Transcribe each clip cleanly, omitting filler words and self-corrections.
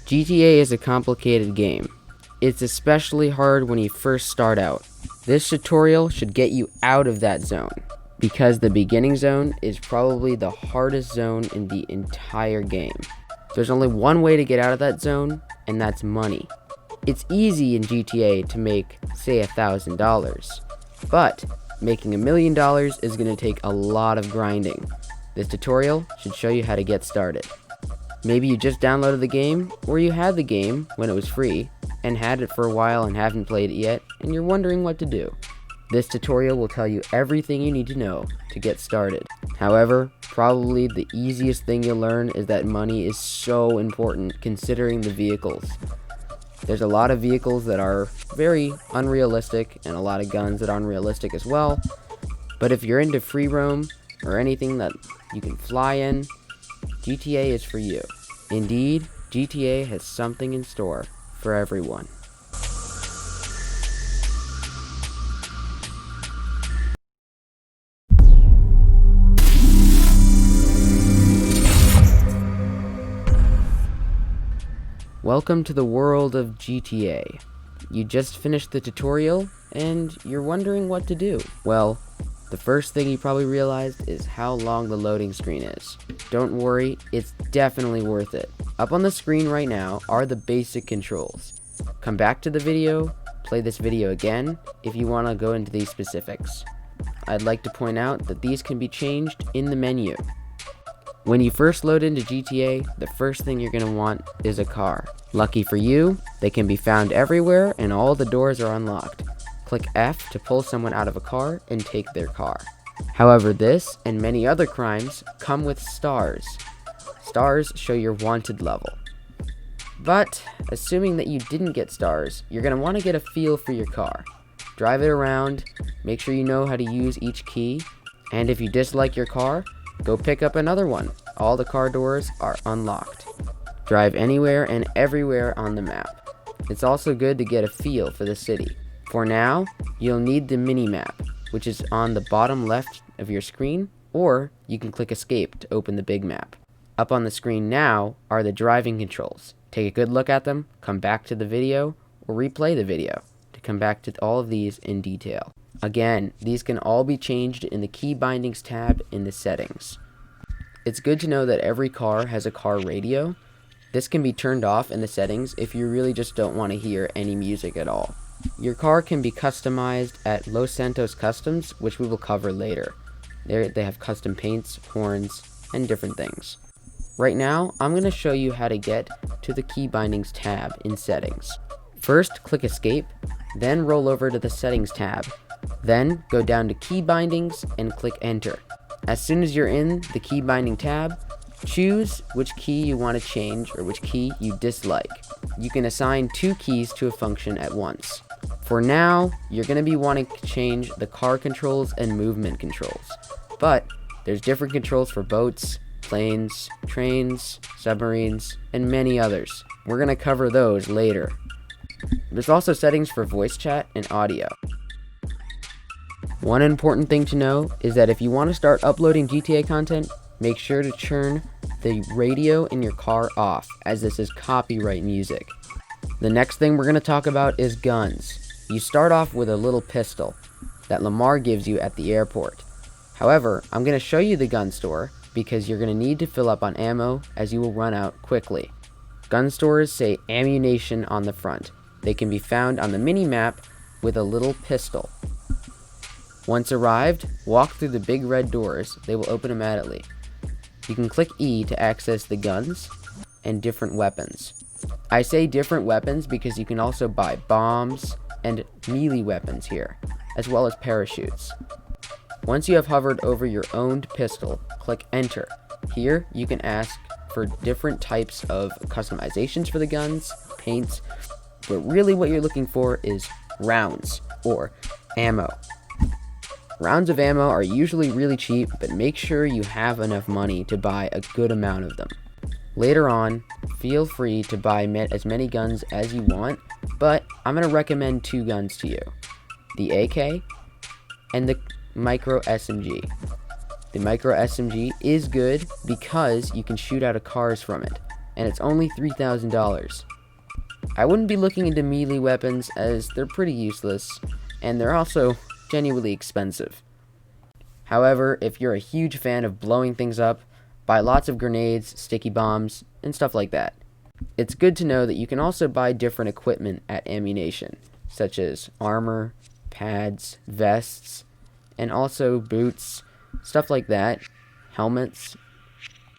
GTA is a complicated game. It's especially hard when you first start out. This tutorial should get you out of that zone, because the beginning zone is probably the hardest zone in the entire game. There's only one way to get out of that zone, and that's money. It's easy in GTA to make, say, $1,000, but making $1 million is going to take a lot of grinding. This tutorial should show you how to get started. Maybe you just downloaded the game, or you had the game when it was free, and had it for a while and haven't played it yet, and you're wondering what to do. This tutorial will tell you everything you need to know to get started. However, probably the easiest thing you'll learn is that money is so important considering the vehicles. There's a lot of vehicles that are very unrealistic, and a lot of guns that are unrealistic as well. But if you're into free roam, or anything that you can fly in, GTA is for you. Indeed, GTA has something in store for everyone. Welcome to the world of GTA. You just finished the tutorial, and you're wondering what to do. Well, the first thing you probably realized is how long the loading screen is. Don't worry, it's definitely worth it. Up on the screen right now are the basic controls. Come back to the video, play this video again if you want to go into these specifics. I'd like to point out that these can be changed in the menu. When you first load into GTA, the first thing you're going to want is a car. Lucky for you, they can be found everywhere and all the doors are unlocked. Click F to pull someone out of a car and take their car. However, this and many other crimes come with stars. Stars show your wanted level. But, assuming that you didn't get stars, you're going to want to get a feel for your car. Drive it around, make sure you know how to use each key, and if you dislike your car, go pick up another one. All the car doors are unlocked. Drive anywhere and everywhere on the map. It's also good to get a feel for the city. For now, you'll need the mini-map, which is on the bottom left of your screen, or you can click escape to open the big map. Up on the screen now are the driving controls. Take a good look at them, come back to the video, or replay the video to come back to all of these in detail. Again, these can all be changed in the key bindings tab in the settings. It's good to know that every car has a car radio. This can be turned off in the settings if you really just don't want to hear any music at all. Your car can be customized at Los Santos Customs, which we will cover later. They have custom paints, horns, and different things. Right now, I'm going to show you how to get to the key bindings tab in settings. First, click escape, then roll over to the settings tab. Then go down to key bindings and click enter. As soon as you're in the key binding tab, choose which key you want to change or which key you dislike. You can assign 2 keys to a function at once. For now, you're going to be wanting to change the car controls and movement controls. But there's different controls for boats, planes, trains, submarines, and many others. We're going to cover those later. There's also settings for voice chat and audio. One important thing to know is that if you want to start uploading GTA content, make sure to turn the radio in your car off, as this is copyright music. The next thing we're going to talk about is guns. You start off with a little pistol that Lamar gives you at the airport. However, I'm going to show you the gun store because you're going to need to fill up on ammo as you will run out quickly. Gun stores say ammunition on the front. They can be found on the mini-map with a little pistol. Once arrived, walk through the big red doors. They will open immediately. You can click E to access the guns and different weapons. I say different weapons because you can also buy bombs and melee weapons here, as well as parachutes. Once you have hovered over your owned pistol, click enter. Here you can ask for different types of customizations for the guns, paints, but really what you're looking for is rounds or ammo. Rounds of ammo are usually really cheap, but make sure you have enough money to buy a good amount of them. Later on, feel free to buy as many guns as you want, but I'm going to recommend 2 guns to you. The AK and the micro SMG. The micro SMG is good because you can shoot out of cars from it. and it's only $3,000. I wouldn't be looking into melee weapons as they're pretty useless, and they're also genuinely expensive. However, if you're a huge fan of blowing things up, buy lots of grenades, sticky bombs, and stuff like that. It's good to know that you can also buy different equipment at Ammunition, such as armor, pads, vests, and also boots, stuff like that, helmets.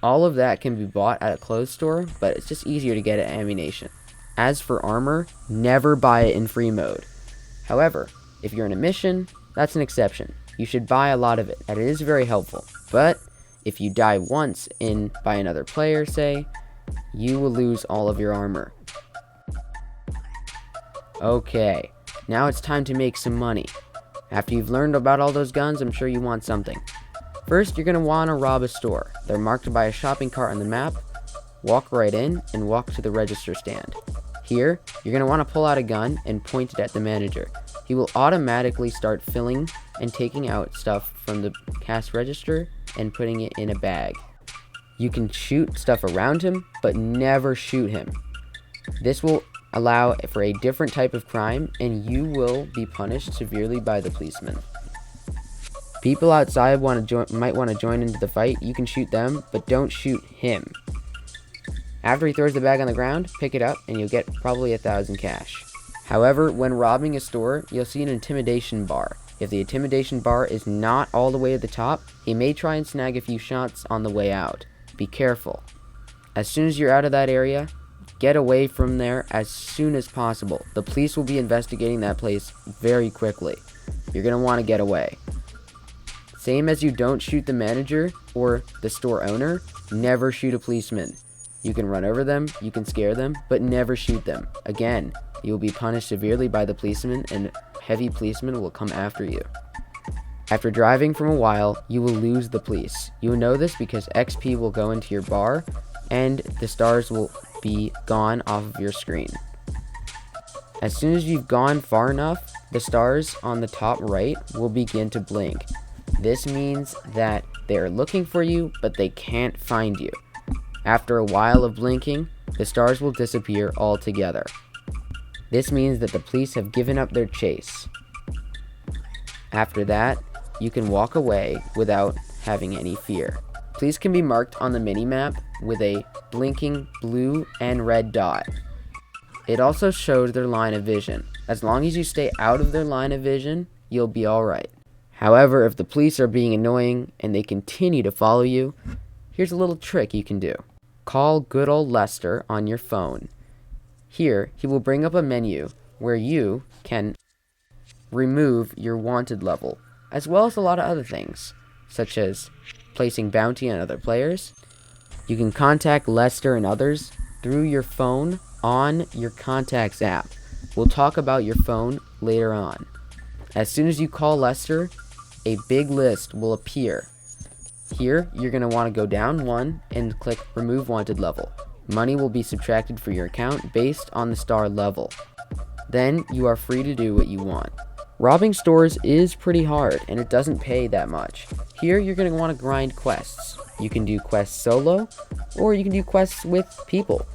All of that can be bought at a clothes store, but it's just easier to get at Ammunition. As for armor, never buy it in free mode. However, if you're in a mission, that's an exception. You should buy a lot of it, and it is very helpful. But if you die once by another player, say, you will lose all of your armor. Okay, now it's time to make some money. After you've learned about all those guns, I'm sure you want something. First, you're going to want to rob a store. They're marked by a shopping cart on the map. Walk right in and walk to the register stand. Here, you're going to want to pull out a gun and point it at the manager. He will automatically start filling and taking out stuff from the cash register and putting it in a bag. You can shoot stuff around him, but never shoot him. This will allow for a different type of crime, and you will be punished severely by the policeman. People outside might want to join into the fight. You can shoot them, but don't shoot him. After he throws the bag on the ground, pick it up, and you'll get probably 1,000 cash. However, when robbing a store, you'll see an intimidation bar. If the intimidation bar is not all the way at the top, he may try and snag a few shots on the way out. Be careful. As soon as you're out of that area, get away from there as soon as possible. The police will be investigating that place very quickly. You're going to want to get away. Same as you don't shoot the manager or the store owner, never shoot a policeman. You can run over them, you can scare them, but never shoot them. Again, you will be punished severely by the policeman, and heavy policemen will come after you. After driving for a while, you will lose the police. You will know this because XP will go into your bar, and the stars will be gone off of your screen. As soon as you've gone far enough, the stars on the top right will begin to blink. This means that they are looking for you, but they can't find you. After a while of blinking, the stars will disappear altogether. This means that the police have given up their chase. After that, you can walk away without having any fear. Police can be marked on the minimap with a blinking blue and red dot. It also shows their line of vision. As long as you stay out of their line of vision, you'll be alright. However, if the police are being annoying and they continue to follow you, here's a little trick you can do. Call good old Lester on your phone. Here, he will bring up a menu where you can remove your wanted level, as well as a lot of other things, such as placing bounty on other players. You can contact Lester and others through your phone on your contacts app. We'll talk about your phone later on. As soon as you call Lester, a big list will appear. Here, you're going to want to go down one and click Remove Wanted Level. Money will be subtracted for your account based on the star level. Then, you are free to do what you want. Robbing stores is pretty hard, and it doesn't pay that much. Here, you're going to want to grind quests. You can do quests solo, or you can do quests with people.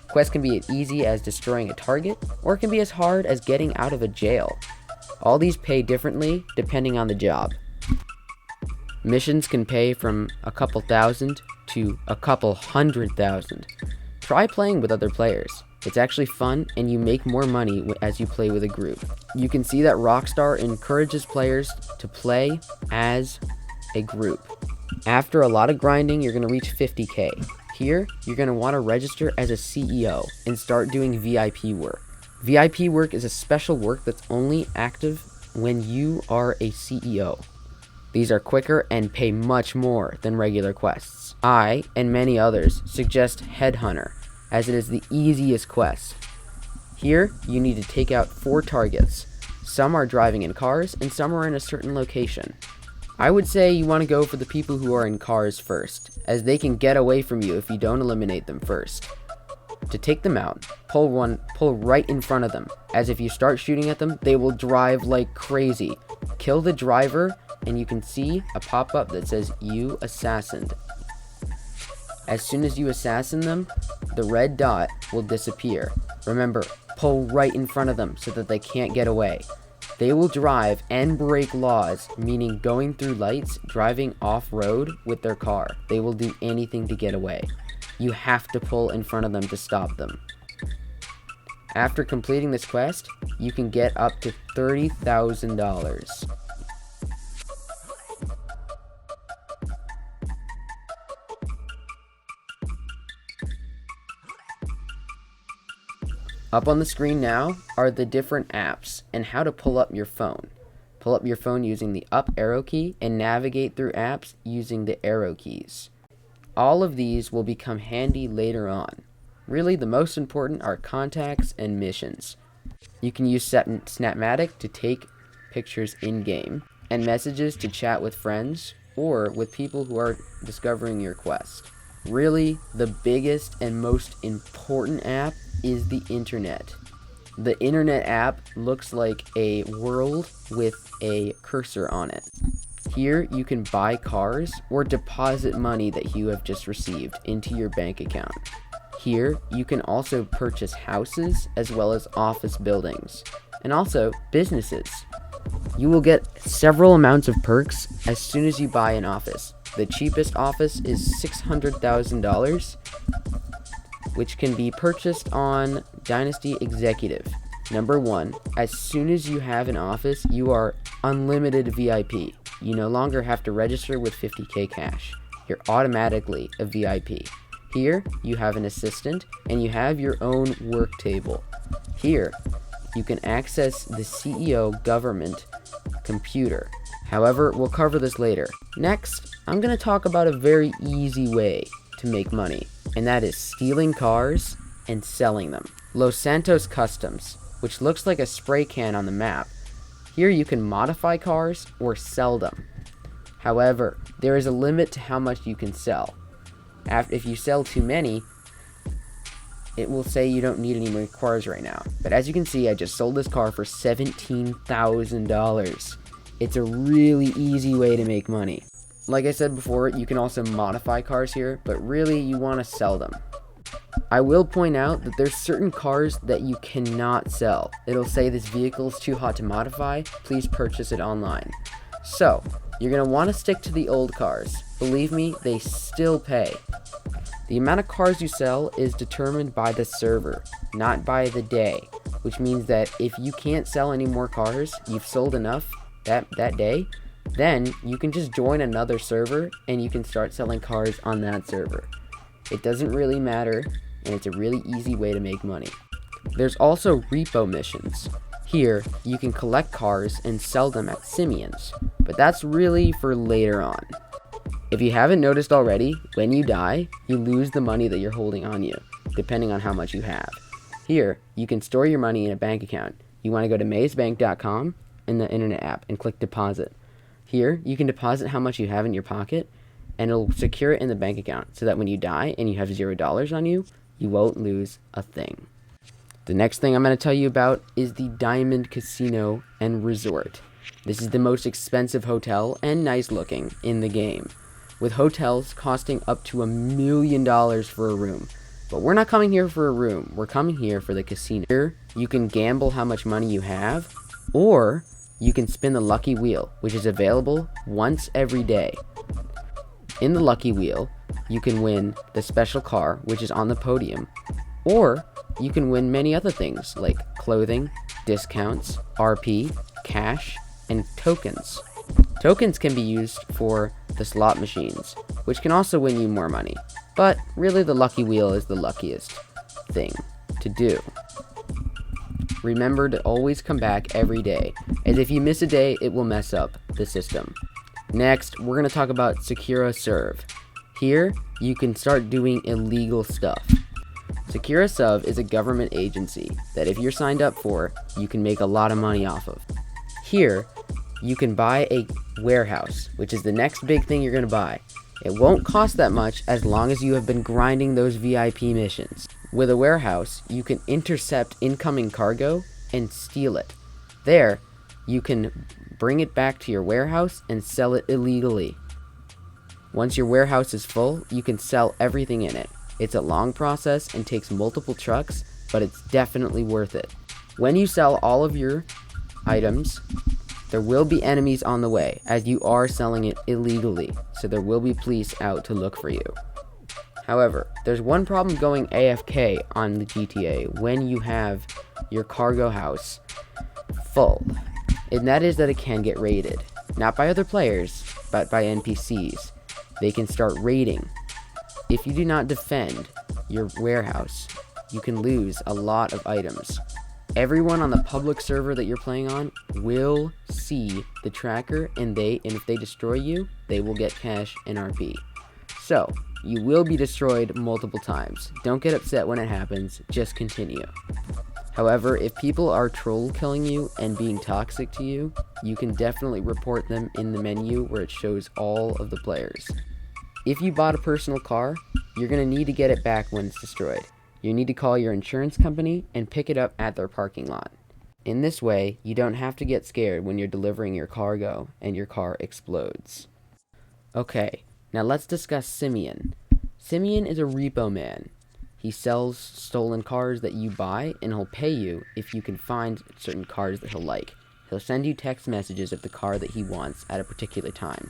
Quests can be as easy as destroying a target, or it can be as hard as getting out of a jail. All these pay differently depending on the job. Missions can pay from a couple thousand to a couple $100,000. Try playing with other players. It's actually fun, and you make more money as you play with a group. You can see that Rockstar encourages players to play as a group. After a lot of grinding, you're going to reach 50k. Here, you're going to want to register as a CEO and start doing VIP work. VIP work is a special work that's only active when you are a CEO. These are quicker and pay much more than regular quests. I, and many others, suggest Headhunter, as it is the easiest quest. Here, you need to take out 4 targets. Some are driving in cars, and some are in a certain location. I would say you want to go for the people who are in cars first, as they can get away from you if you don't eliminate them first. To take them out, pull right in front of them, as if you start shooting at them, they will drive like crazy. Kill the driver, and you can see a pop-up that says, "You assassined." As soon as you assassin them, the red dot will disappear. Remember, pull right in front of them so that they can't get away. They will drive and break laws, meaning going through lights, driving off-road with their car. They will do anything to get away. You have to pull in front of them to stop them. After completing this quest, you can get up to $30,000. Up on the screen now are the different apps and how to pull up your phone. Pull up your phone using the up arrow key and navigate through apps using the arrow keys. All of these will become handy later on. Really, the most important are contacts and missions. You can use Snapmatic to take pictures in-game, and messages to chat with friends or with people who are discovering your quest. Really, the biggest and most important app is the internet. The internet app looks like a world with a cursor on it. Here you can buy cars or deposit money that you have just received into your bank account. Here you can also purchase houses as well as office buildings and also businesses. You will get several amounts of perks as soon as you buy an office. The cheapest office is $600,000, which can be purchased on Dynasty Executive. Number 1, as soon as you have an office, you are unlimited VIP. You no longer have to register with 50k cash. You're automatically a VIP. Here, you have an assistant, and you have your own work table. Here, you can access the CEO government computer. However, we'll cover this later. Next, I'm going to talk about a very easy way to make money, and that is stealing cars and selling them. Los Santos Customs, which looks like a spray can on the map. Here you can modify cars or sell them. However, there is a limit to how much you can sell. If you sell too many, it will say you don't need any more cars right now. But as you can see, I just sold this car for $17,000. It's a really easy way to make money. Like I said before, you can also modify cars here, but really you want to sell them. I will point out that there's certain cars that you cannot sell. It'll say this vehicle is too hot to modify, please purchase it online. So, you're going to want to stick to the old cars. Believe me, they still pay. The amount of cars you sell is determined by the server, not by the day, which means that if you can't sell any more cars, you've sold enough that day, then you can just join another server and you can start selling cars on that server. It doesn't really matter, and it's a really easy way to make money. There's also repo missions. Here, you can collect cars and sell them at Simeon's, but that's really for later on. If you haven't noticed already, when you die, you lose the money that you're holding on you, depending on how much you have. Here, you can store your money in a bank account. You want to go to mazebank.com in the internet app and click deposit. Here, you can deposit how much you have in your pocket, and it'll secure it in the bank account so that when you die and you have $0 on you, you won't lose a thing. The next thing I'm going to tell you about is the Diamond Casino and Resort. This is the most expensive hotel and nice looking in the game, with hotels costing up to $1 million for a room. But we're not coming here for a room, we're coming here for the casino. Here, you can gamble how much money you have, or you can spin the lucky wheel, which is available once every day. In the lucky wheel, you can win the special car, which is on the podium, or you can win many other things like clothing, discounts, RP, cash, and tokens. Tokens can be used for the slot machines, which can also win you more money, but really the lucky wheel is the luckiest thing to do. Remember to always come back every day, as if you miss a day, it will mess up the system. Next, we're going to talk about Secura Serve. Here, you can start doing illegal stuff. Secura Serve is a government agency that if you're signed up for, you can make a lot of money off of. Here, you can buy a warehouse, which is the next big thing you're going to buy. It won't cost that much as long as you have been grinding those VIP missions. With a warehouse, you can intercept incoming cargo and steal it. There, you can bring it back to your warehouse and sell it illegally. Once your warehouse is full, you can sell everything in it. It's a long process and takes multiple trucks, but it's definitely worth it. When you sell all of your items, there will be enemies on the way, as you are selling it illegally, so there will be police out to look for you. However, there's one problem going AFK on the GTA when you have your cargo house full, and that is that it can get raided. Not by other players, but by NPCs. They can start raiding. If you do not defend your warehouse, you can lose a lot of items. Everyone on the public server that you're playing on will see the tracker, and if they destroy you, they will get cash and RP. So, you will be destroyed multiple times. Don't get upset when it happens, just continue. However, if people are troll killing you and being toxic to you, you can definitely report them in the menu where it shows all of the players. If you bought a personal car, you're going to need to get it back when it's destroyed. You need to call your insurance company and pick it up at their parking lot. In this way, you don't have to get scared when you're delivering your cargo and your car explodes. Okay, now let's discuss Simeon. Simeon is a repo man. He sells stolen cars that you buy, and he'll pay you if you can find certain cars that he'll like. He'll send you text messages of the car that he wants at a particular time.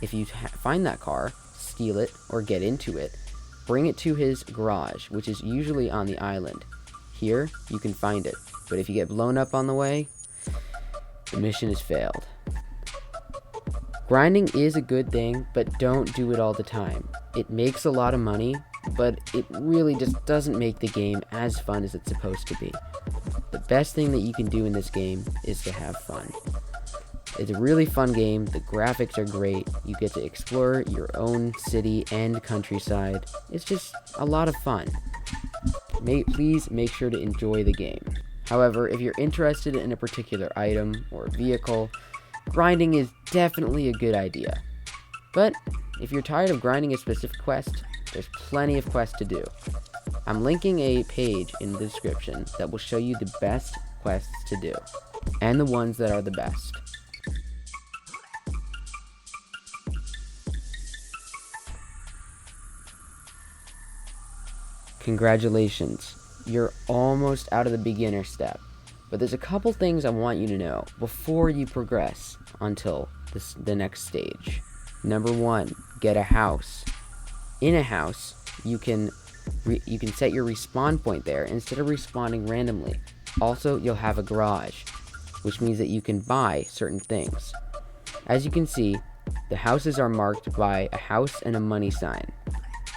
If you find that car, steal it, or get into it, bring it to his garage, which is usually on the island. Here, you can find it, but if you get blown up on the way, the mission has failed. Grinding is a good thing, but don't do it all the time. It makes a lot of money, but it really just doesn't make the game as fun as it's supposed to be. The best thing that you can do in this game is to have fun. It's a really fun game, the graphics are great, you get to explore your own city and countryside. It's just a lot of fun. Please make sure to enjoy the game. However, if you're interested in a particular item or vehicle, grinding is definitely a good idea. But if you're tired of grinding a specific quest, there's plenty of quests to do. I'm linking a page in the description that will show you the best quests to do, and the ones that are the best. Congratulations, you're almost out of the beginner step, but there's a couple things I want you to know before you progress until the next stage. Number 1, get a house. In a house, you can set your respawn point there instead of respawning randomly. Also, you'll have a garage, which means that you can buy certain things. As you can see, the houses are marked by a house and a money sign.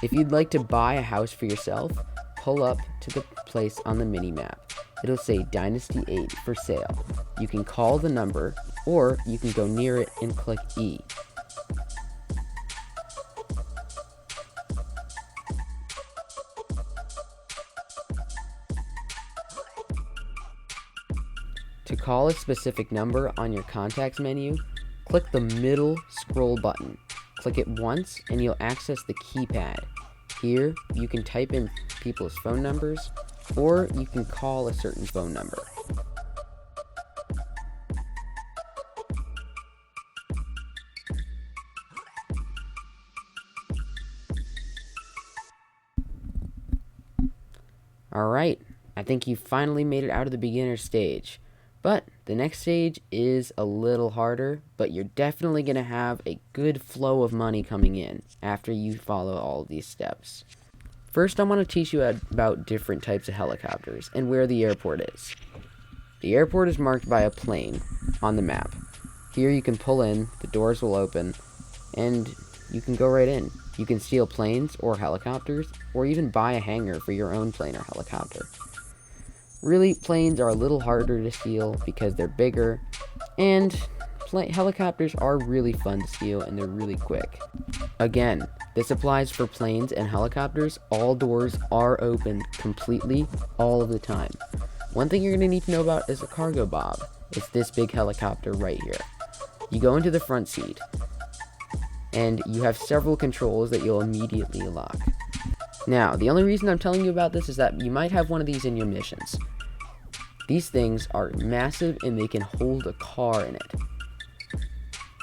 If you'd like to buy a house for yourself, pull up to the place on the mini-map. It'll say Dynasty 8 for sale. You can call the number, or you can go near it and click E. To call a specific number on your contacts menu, click the middle scroll button. Click it once and you'll access the keypad. Here, you can type in people's phone numbers, or you can call a certain phone number. Alright, I think you finally made it out of the beginner stage. But the next stage is a little harder, but you're definitely going to have a good flow of money coming in after you follow all of these steps. First, I want to teach you about different types of helicopters and where the airport is. The airport is marked by a plane on the map. Here you can pull in, the doors will open, and you can go right in. You can steal planes or helicopters, or even buy a hangar for your own plane or helicopter. Really, planes are a little harder to steal because they're bigger, and helicopters are really fun to steal and they're really quick. Again, this applies for planes and helicopters. All doors are open completely all of the time. One thing you're going to need to know about is a cargo bob. It's this big helicopter right here. You go into the front seat, and you have several controls that you'll immediately lock. Now, the only reason I'm telling you about this is that you might have one of these in your missions. These things are massive and they can hold a car in it.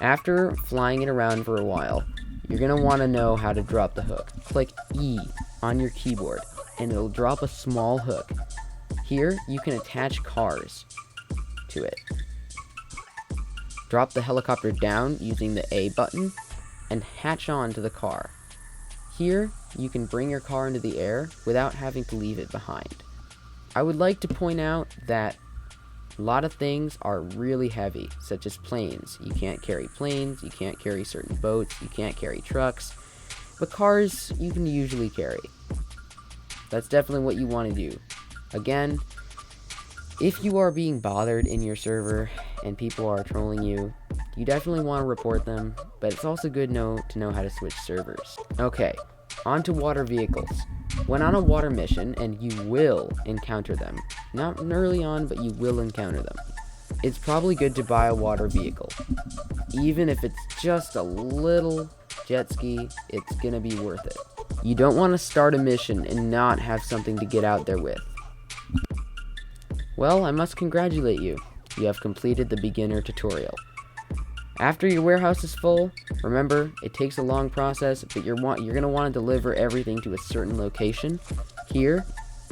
After flying it around for a while, you're going to want to know how to drop the hook. Click E on your keyboard, and it'll drop a small hook. Here, you can attach cars to it. Drop the helicopter down using the A button, and hatch on to the car. Here, you can bring your car into the air without having to leave it behind. I would like to point out that a lot of things are really heavy, such as planes. You can't carry planes, you can't carry certain boats, you can't carry trucks, but cars you can usually carry. That's definitely what you want to do. Again, if you are being bothered in your server and people are trolling you, you definitely want to report them, but it's also good to know how to switch servers. Okay, on to water vehicles. When on a water mission, and you will encounter them, not early on, but you will encounter them, it's probably good to buy a water vehicle. Even if it's just a little jet ski, it's gonna be worth it. You don't want to start a mission and not have something to get out there with. Well, I must congratulate you. You have completed the beginner tutorial. After your warehouse is full, remember, it takes a long process, but you're going to want to deliver everything to a certain location. Here,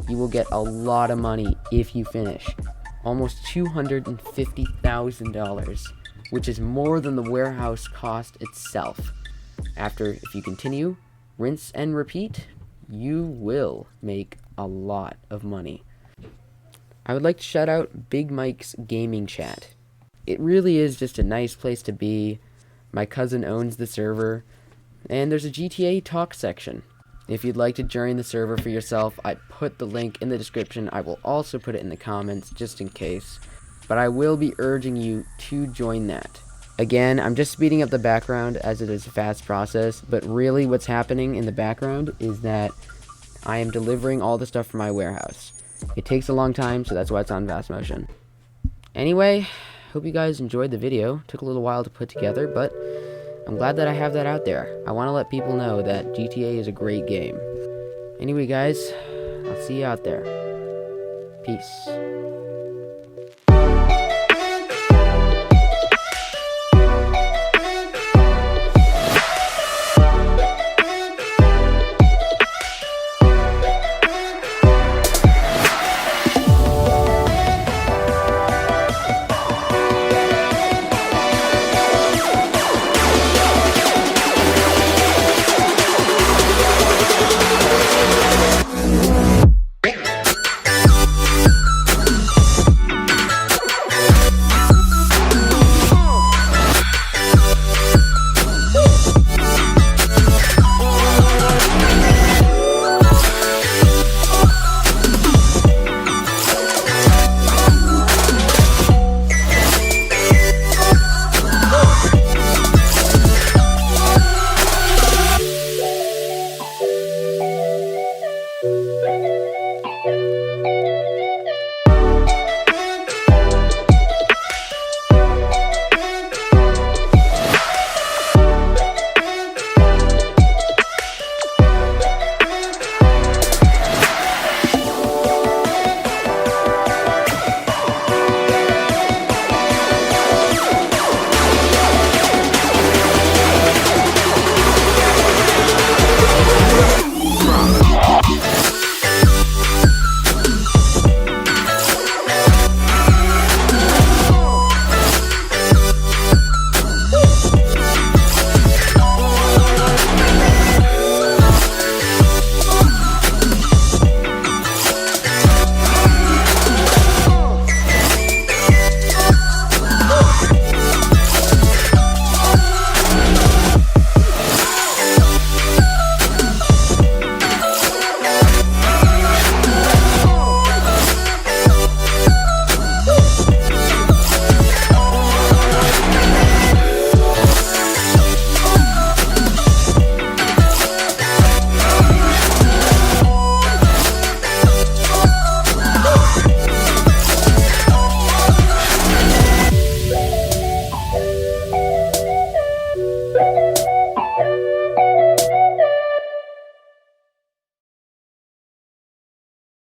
you will get a lot of money if you finish. Almost $250,000, which is more than the warehouse cost itself. If you continue, rinse and repeat, you will make a lot of money. I would like to shout out Big Mike's Gaming Chat. It really is just a nice place to be. My cousin owns the server, and there's a GTA talk section. If you'd like to join the server for yourself, I put the link in the description. I will also put it in the comments just in case, but I will be urging you to join that. Again, I'm just speeding up the background as it is a fast process, but really what's happening in the background is that I am delivering all the stuff from my warehouse. It takes a long time, so that's why it's on fast motion. Anyway, hope you guys enjoyed the video. Took a little while to put together, but I'm glad that I have that out there. I want to let people know that GTA is a great game. Anyway, guys, I'll see you out there. Peace.